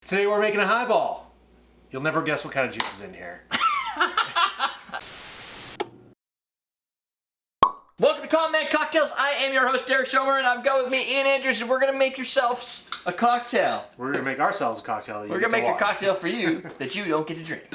Today we're making a highball. You'll never guess what kind of juice is in here. Welcome to Pomegranate Cocktails. I am your host, Derek Schomer, and I've got with me Ian Andrews, and we're going to make yourselves a cocktail. We're going to make ourselves a cocktail. We're going to make a cocktail for you that you don't get to drink.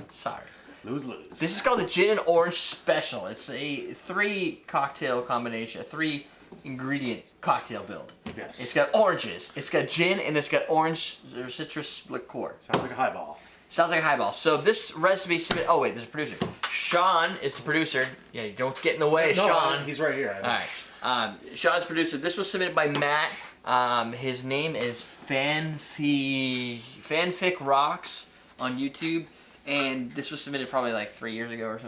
Sorry. Lose-lose. This is called the Gin and Orange Special. It's a 3-cocktail combination, a 3-ingredient cocktail build. Yes. It's got oranges, it's got gin, and it's got orange or citrus liqueur. Sounds like a highball. Sounds like a highball. So this recipe submitted. Oh wait, there's a producer. Sean is the producer. Yeah, you don't get in the way, no, Sean. He's right here. All right. Sean's producer. This was submitted by Matt. His name is Fanfic Rocks on YouTube, and this was submitted probably like 3 years ago or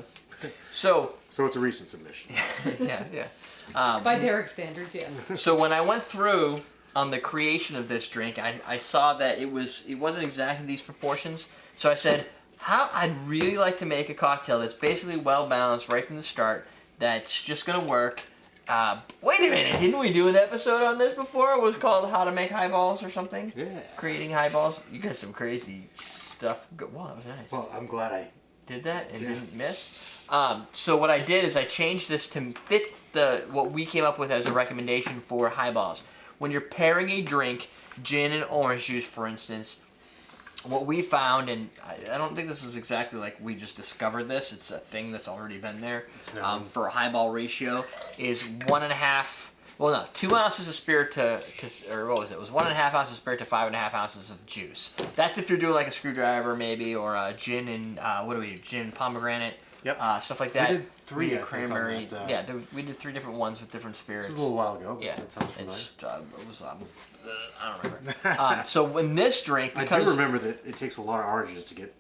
so. So it's a recent submission. yeah. By Derek standards, yes. So when I went through on the creation of this drink, I saw that it wasn't exactly these proportions. So I said, I'd really like to make a cocktail that's basically well balanced right from the start. That's just gonna work. Wait a minute, didn't we do an episode on this before? It was called How to Make Highballs or something. Yeah. Creating highballs. You got some crazy stuff. Wow, that was nice. Well, I'm glad I did that and didn't miss. So what I did is I changed this to fit what we came up with as a recommendation for highballs. When you're pairing a drink, gin and orange juice, for instance, what we found, and I don't think this is exactly like we just discovered this, it's a thing that's already been there, for a highball ratio, is 2 ounces of spirit or what was it? It was 1.5 ounces of spirit to 5.5 ounces of juice. That's if you're doing like a screwdriver maybe, or a gin and, what do we do? Gin, pomegranate. Yep. Stuff like that. We did 3, we did I think, cranberry. on that, yeah, we did 3 different ones with different spirits. This was a little while ago. Yeah, That sounds familiar. it was I don't remember. So when this drink, because I do remember that it takes a lot of oranges to get.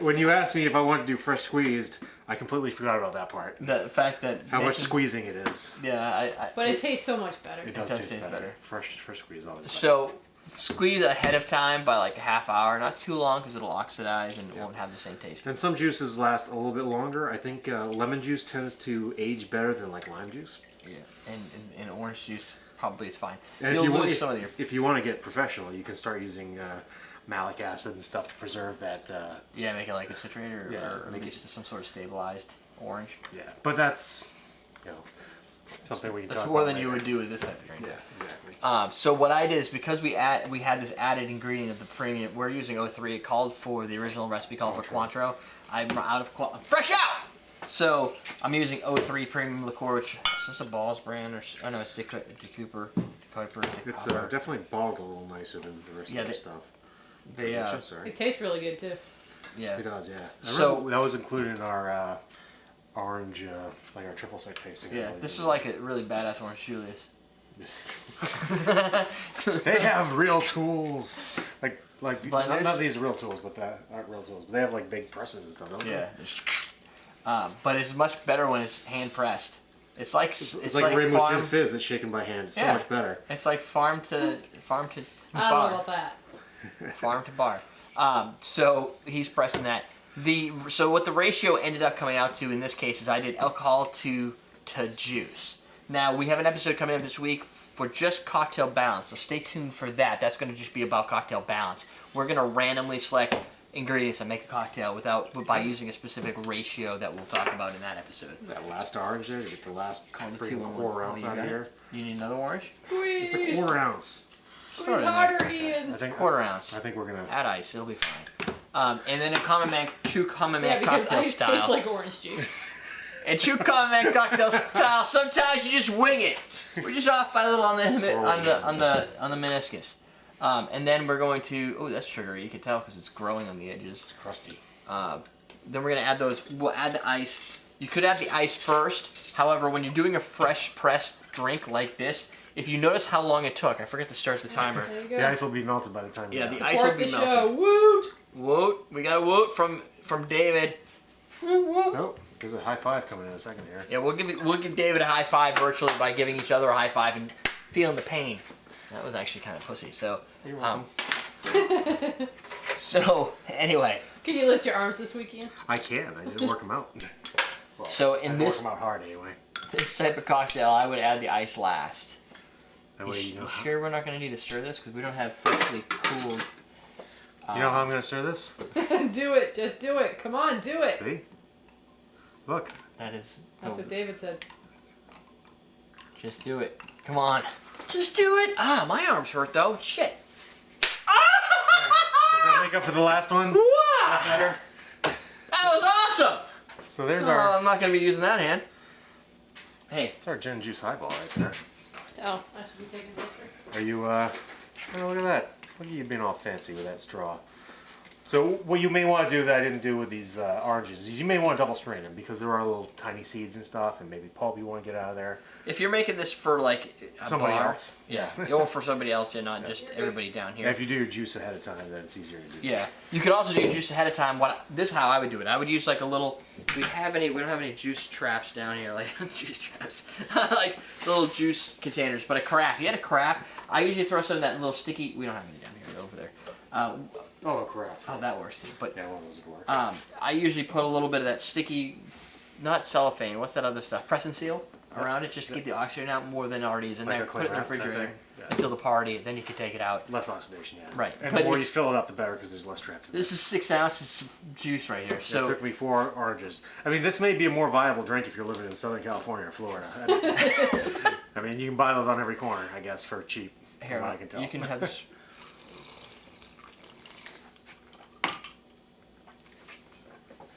When you asked me if I wanted to do fresh squeezed, I completely forgot about that part. The fact that how much squeezing it is. Yeah, but it tastes so much better. It does taste better. Fresh squeeze always. So squeeze ahead of time by like a half hour, not too long because it'll oxidize and it won't have the same taste. And some juices last a little bit longer. I think lemon juice tends to age better than like lime juice. Yeah, and orange juice probably is fine. And if you want to get professional, you can start using malic acid and stuff to preserve that. Yeah, make it like a citrate or make it some sort of stabilized orange. Yeah, but that's something we can talk about. That's more than later. you would do with this type of drink. Yeah, exactly. So what I did is because we had this added ingredient of the premium, we're using 03. It called for the original recipe called for Cointreau. I'm fresh out. So I'm using 03 premium liqueur. Which is this a Balls brand or no? It's De Cooper. It's definitely bottled a little nicer than the rest of the stuff. It tastes really good too. Yeah, it does. Yeah. So that was included in our orange, like our triple sec tasting. Yeah, this is like a really badass orange Julius. They have real tools, like not these real tools, but that aren't real tools. But they have like big presses and stuff, don't they? Yeah. But it's much better when it's hand pressed. It's like Rainbow Gin Fizz that's shaken by hand. It's so much better. It's like farm to bar. I don't know about that. Farm to bar. So he's pressing that. So what the ratio ended up coming out to in this case is I did alcohol to juice. Now we have an episode coming up this week for just cocktail balance, so stay tuned for that. That's going to just be about cocktail balance. We're going to randomly select ingredients that make a cocktail by using a specific ratio that we'll talk about in that episode. That last orange there, to get the last quarter ounce out of here. You need another orange? Squeeze. It's a quarter ounce. Squeeze harder, Ian. I think quarter ounce. I think we're gonna add ice. It'll be fine. And then true common man because cocktail ice style. tastes like orange juice. And true common man cocktail style. Sometimes you just wing it. We're just off by a little on the meniscus. And then we're going to. Oh, that's sugary. You can tell because it's growing on the edges. It's crusty. Then we're gonna add those. We'll add the ice. You could add the ice first. However, when you're doing a fresh pressed drink like this, if you notice how long it took, I forget to start the timer. The ice will be melted by the time. Yeah, the ice will be melted. Show. Woot! Woot! We got a woot from David. Nope. There's a high five coming in a second here. Yeah, we'll give David a high five virtually by giving each other a high five and feeling the pain. That was actually kind of pussy. So, so anyway. Can you lift your arms this weekend? I can. I didn't work them out. Well, so in this, work them out hard anyway. This type of cocktail, I would add the ice last. That way you know. Sure we're not going to need to stir this because we don't have freshly cooled. You know how I'm going to stir this? Do it. Just do it. Come on, do it. See? Look. That's what David said. Just do it. Come on. Just do it. Ah, my arms hurt though. Shit. Ah! Does that make up for the last one? Wow. Better. That was awesome. So there's Oh, our. I'm not going to be using that hand. Hey. It's our gin juice highball right there. Oh, I should be taking a picture. Are you, oh, look at that. Look at you being all fancy with that straw. So what you may want to do that I didn't do with these oranges is you may want to double strain them because there are little tiny seeds and stuff and maybe pulp you want to get out of there. If you're making this for like a Somebody bar, else. yeah, or for somebody else, yeah, not just everybody down here. And if you do your juice ahead of time, then it's easier to do. Yeah, you could also do your juice ahead of time. This is how I would do it. I would use like a little. We don't have any juice traps down here, like juice traps, like little juice containers. But a carafe. If you had a carafe, I usually throw some of that little sticky. We don't have any down here. They're over there. Oh, a carafe. Oh, that works too. But yeah, one of those would work. I usually put a little bit of that sticky, not cellophane. What's that other stuff? Press and seal around it, just to get the oxygen out more than already is in Like there. a Put it in the cling wrap, that refrigerator thing? Yeah. until the party. Then you can take it out. Less oxidation, yeah. Right. And But the more you it's- fill it up, the better because there's less trapped. This is 6 ounces of juice right here. So it took me 4 oranges. I mean, this may be a more viable drink if you're living in Southern California or Florida. I mean, you can buy those on every corner, I guess, for cheap. here, From what I can tell. you can have this.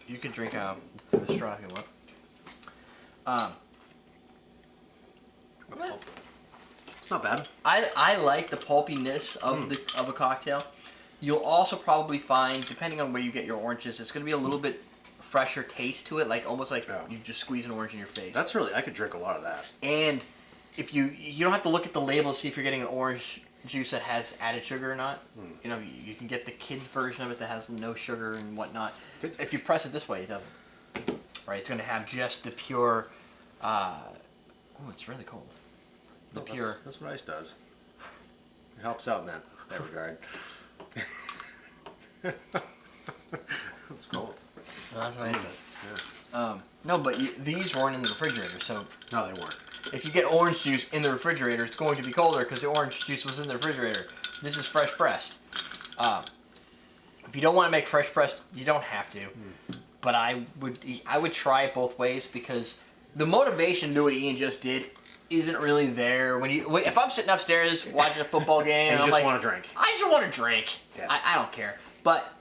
You can drink through the straw if you want. It's not bad. I like the pulpiness of of a cocktail. You'll also probably find, depending on where you get your oranges, it's going to be a little bit fresher taste to it, like almost like you just squeeze an orange in your face. That's really, I could drink a lot of that. And if you don't have to look at the label to see if you're getting an orange juice that has added sugar or not. You know, you can get the kids version of it that has no sugar and whatnot. If you press it this way, it doesn't. Right, it's going to have just the pure. Oh, it's really cold. The pure. That's what ice does. It helps out in that regard. It's cold. No, that's what it does. Yeah. No, but these weren't in the refrigerator, so No, they weren't. if you get orange juice in the refrigerator, it's going to be colder because the orange juice was in the refrigerator. This is fresh pressed. If you don't want to make fresh pressed, you don't have to. But I would try it both ways because the motivation to do what Ian just did isn't really there. If I'm sitting upstairs watching a football game And and you I'm just like, want to drink. I just want to drink. Yeah. I don't care. But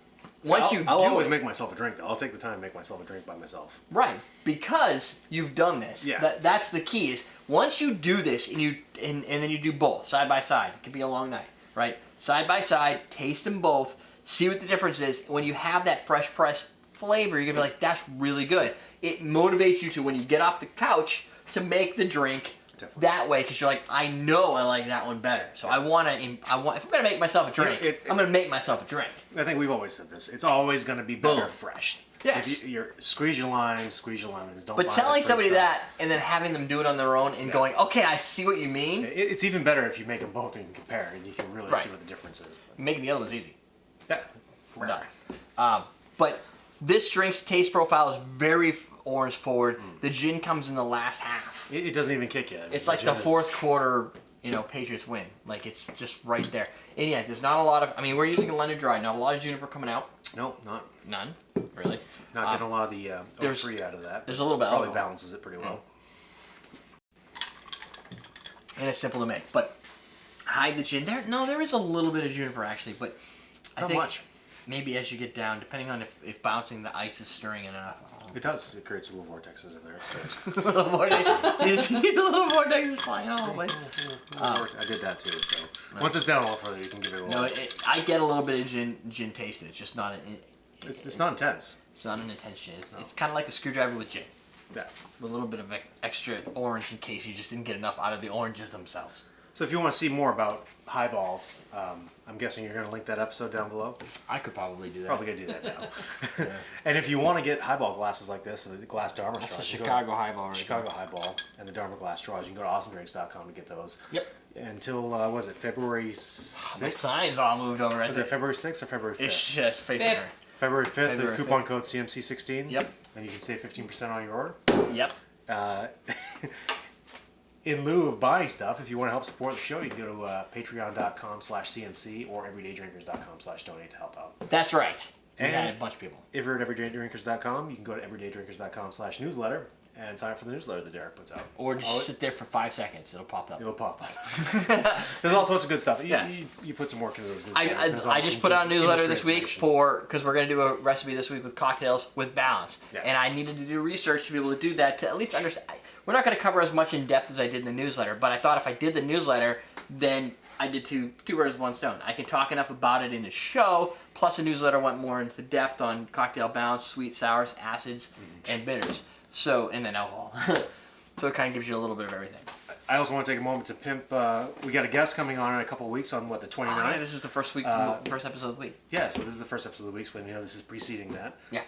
So once I'll do always it, make myself a drink, though. I'll take the time to make myself a drink by myself. right, because you've done this. Yeah. That's the key. Is once you do this and then you do both side by side. It could be a long night, right? Side by side, taste them both, see what the difference is. When you have that fresh pressed flavor, you're gonna be like, that's really good. It motivates you to, when you get off the couch, to make the drink. Definitely. That way, because you're like, I know I like that one better. So I want. If I'm gonna make myself a drink, I'm gonna make myself a drink. I think we've always said this. It's always going to be better Boom. fresh. Yes. If you squeeze your lime, squeeze your lemons. Don't. But buy telling the somebody stuff. that and then having them do it on their own and going, okay, I see what you mean. It's even better if you make them both and you can compare, and you can really Right. see what the difference is. Making the other one's easy. Yeah. We're done. But this drink's taste profile is very orange forward. The gin comes in the last half. It doesn't even kick you. It's like the fourth quarter, Patriots win. Like, it's just right there. And yeah, there's not a lot of, we're using a London Dry, not a lot of juniper coming out. No, not None, really. not getting a lot of the there's- free out of that. There's a little bit of Probably alcohol. balances it pretty well. And it's simple to make. But hide the gin. There is a little bit of juniper actually, but I Not think much. maybe as you get down, depending on if bouncing the ice is stirring enough. It does. It creates little vortexes in there. The little vortex. You see the little vortex is flying all the way. I did that too. So once it's down a little further, you can give it a little. No, I get a little bit of gin taste in it. It's just not It's not intense. it's not an intense gin. It's kind of like a screwdriver with gin. Yeah. With a little bit of extra orange in case you just didn't get enough out of the oranges themselves. So if you want to see more about highballs, I'm guessing you're going to link that episode down below. I could probably do that. Probably going to do that now. And if you want to get highball glasses like this, the glass Dharma That's straws, a you go- Chicago highball right Chicago highball and the Dharma glass straws, you can go to awesomedrinks.com to get those. Yep. Until, was it February 6th? My sign's all moved over. Was it February 6th or February 5th? It's just facing Fifth. her. February 5th, February the coupon code CMC16. Yep. And you can save 15% on your order. Yep. in lieu of buying stuff, if you want to help support the show, you can go to patreon.com/CMC or everydaydrinkers.com/donate to help out. That's right. We And had a bunch of people. If you're at everydaydrinkers.com, you can go to everydaydrinkers.com/newsletter and sign up for the newsletter that Derek puts out. Or just sit there for 5 seconds. It'll pop up. It'll pop up. There's all sorts of good stuff. Yeah. You put some work into those newsletters. I just put out a newsletter this week because we're going to do a recipe this week with cocktails with balance. Yeah. And I needed to do research to be able to do that to at least understand. We're not going to cover as much in depth as I did in the newsletter, but I thought if I did the newsletter, then I did two birds with one stone. I can talk enough about it in the show, plus the newsletter went more into depth on cocktail balance, sweet, sours, acids, and bitters. So, and then alcohol. So it kind of gives you a little bit of everything. I also want to take a moment to pimp. We got a guest coming on in a couple of weeks on the 29th. Oh, yeah, this is the first episode of the week. Yeah, so this is the first episode of the week, but this is preceding that. Yeah.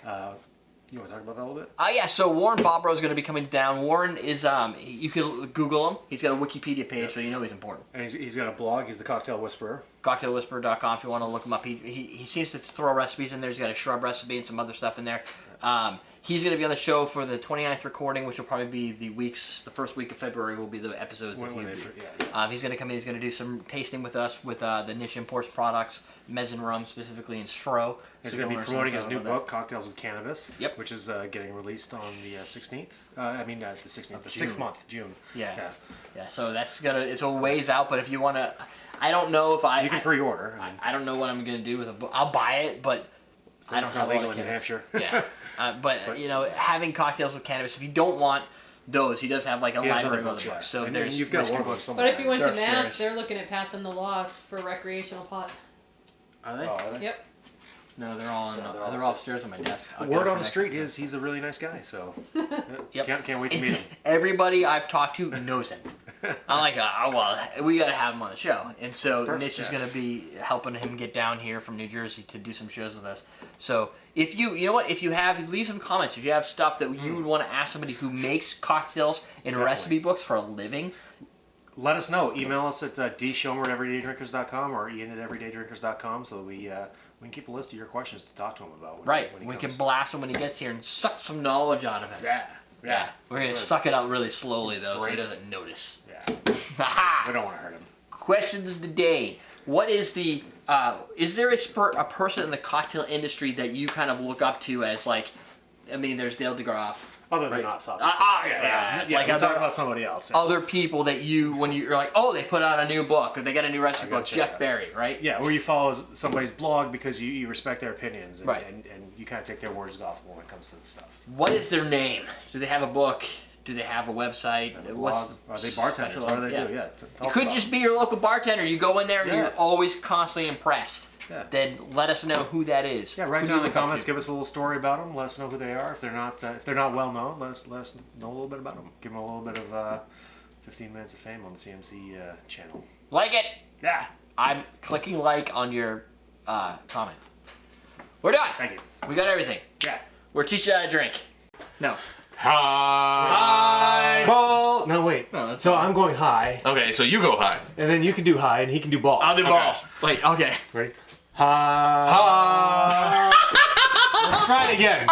You want to talk about that a little bit? Yeah, so Warren Bobrow is going to be coming down. Warren is, you can Google him. He's got a Wikipedia page, so you know he's important. And he's got a blog. He's the Cocktail Whisperer. CocktailWhisperer.com if you want to look him up. He seems to throw recipes in there. He's got a shrub recipe and some other stuff in there. He's going to be on the show for the 29th recording, which will probably be the first week of February will be the episodes that he'll do. He's going to come in. He's going to do some tasting with us with the Niche Imports products, Mezzin rum specifically, and Stro. He's going to be promoting his new book, Cocktails with Cannabis, Yep. which is getting released on the 16th. The 16th, the 6th month, June. Yeah. So it's a ways out, but if you want to, I don't know if you can pre-order. I don't know what I'm going to do with a book. I'll buy it, but I don't have legal a lot in of New Hampshire. Yeah, but having cocktails with cannabis. If you don't want those, he does have like a library of other books. So there's you've got whiskey one books. But if you went to They're Mass, upstairs. they're looking at passing the law for recreational pot. Are they? Oh, are they? Yep. No, they're all they're upstairs on my desk. Word on the street is he's a really nice guy, so Yep. can't wait to meet him. Everybody I've talked to knows him. I'm like, we gotta have him on the show, and so perfect, Niche is yeah. gonna be helping him get down here from New Jersey to do some shows with us. So if you know what, if you leave some comments. If you have stuff that you would want to ask somebody who makes cocktails and Definitely. recipe books for a living, Let us know. Email us at dschomer@everydaydrinkers.com or ian@everydaydrinkers.com so that we can keep a list of your questions to talk to him about. right? When he We comes. can blast him when he gets here and suck some knowledge out of him. Yeah. We're gonna suck it out really slowly though, so he doesn't notice. Yeah. Haha. We don't want to hurt him. Question of the day: what is the? Is there a person in the cocktail industry that you kind of look up to as like? I mean, there's Dale DeGroff. Other than right? us, Yeah. obviously. Like we're talking about somebody else. Other people that when you're like, oh, they put out a new book or they got a new recipe book. gotcha, Jeff yeah. Berry, right? Yeah, or you follow somebody's blog because you respect their opinions and, Right. and you kind of take their words as gospel when it comes to the stuff. What is their name? Do they have a book? Do they have a website? Blog, are they bartenders? What do they do? Yeah, It could just be your local bartender. You go in there and you're always constantly impressed. Yeah. Then let us know who that is. Yeah, write Who do down in you the look up comments. to? Give us a little story about them. Let us know who they are. If they're not well known, let us know a little bit about them. Give them a little bit of 15 minutes of fame on the CMC channel. Like it. Yeah. I'm clicking like on your comment. We're done. Thank you. We got everything. Yeah. We're teaching you how to drink. No. High. Ball. No, wait. No, that's so I'm going high, Okay, so you go high. and then you can do high, and he can do balls. I'll do Okay. balls. Wait. Okay. Ready? High. High. Let's try it again.